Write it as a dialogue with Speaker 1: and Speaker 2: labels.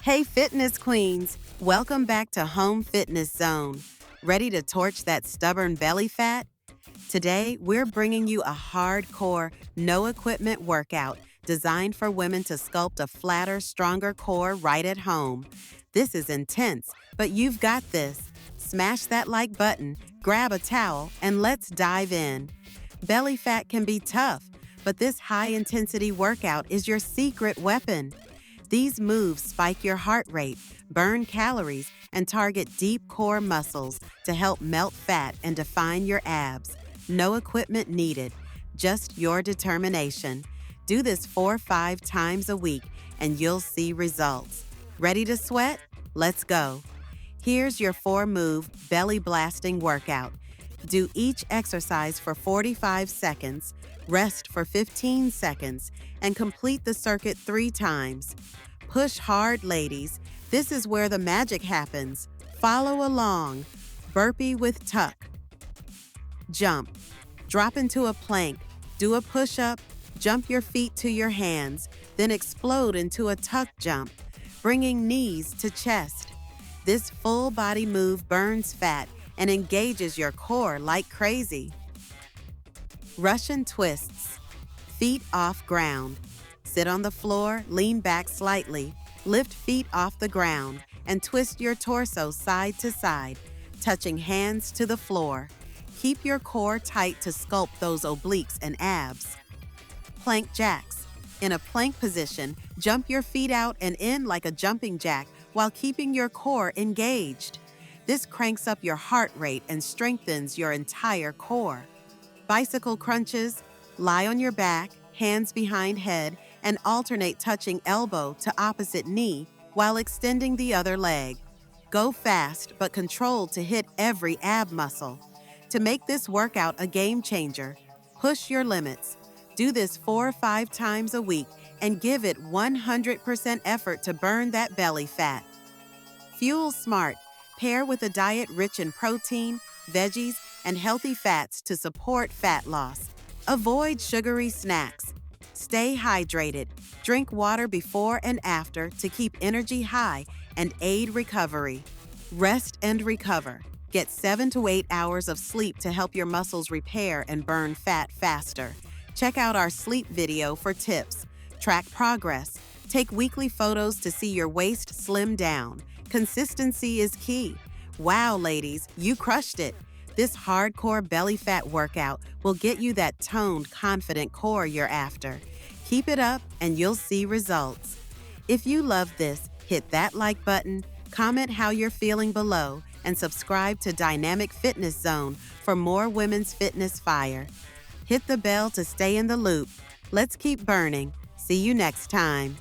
Speaker 1: Hey fitness queens, welcome back to Home Fitness Zone. Ready to torch that stubborn belly fat? Today, we're bringing you a hardcore, no-equipment workout designed for women to sculpt a flatter, stronger core right at home. This is intense, but you've got this. Smash that like button, grab a towel, and let's dive in. Belly fat can be tough, but this high-intensity workout is your secret weapon. These moves spike your heart rate, burn calories, and target deep core muscles to help melt fat and define your abs. No equipment needed, just your determination. Do this 4 or 5 times a week and you'll see results. Ready to sweat? Let's go. Here's your 4-move belly blasting workout. Do each exercise for 45 seconds, rest for 15 seconds, and complete the circuit 3 times. Push hard, ladies. This is where the magic happens. Follow along. Burpee with tuck. Jump. Drop into a plank. Do a push-up. Jump your feet to your hands, then explode into a tuck jump, bringing knees to chest. This full body move burns fat and engages your core like crazy. Russian twists. Feet off ground. Sit on the floor, lean back slightly, lift feet off the ground, and twist your torso side to side, touching hands to the floor. Keep your core tight to sculpt those obliques and abs. Plank jacks. In a plank position, jump your feet out and in like a jumping jack while keeping your core engaged. This cranks up your heart rate and strengthens your entire core. Bicycle crunches. Lie on your back, hands behind head, and alternate touching elbow to opposite knee while extending the other leg. Go fast but controlled to hit every ab muscle. To make this workout a game changer, push your limits. Do this 4 or 5 times a week and give it 100% effort to burn that belly fat. Fuel smart. Pair with a diet rich in protein, veggies, and healthy fats to support fat loss. Avoid sugary snacks. Stay hydrated. Drink water before and after to keep energy high and aid recovery. Rest and recover. Get 7 to 8 hours of sleep to help your muscles repair and burn fat faster. Check out our sleep video for tips. Track progress. Take weekly photos to see your waist slim down. Consistency is key. Wow, ladies, you crushed it. This hardcore belly fat workout will get you that toned, confident core you're after. Keep it up and you'll see results. If you love this, hit that like button, comment how you're feeling below, and subscribe to Dynamic Fitness Zone for more women's fitness fire. Hit the bell to stay in the loop. Let's keep burning. See you next time.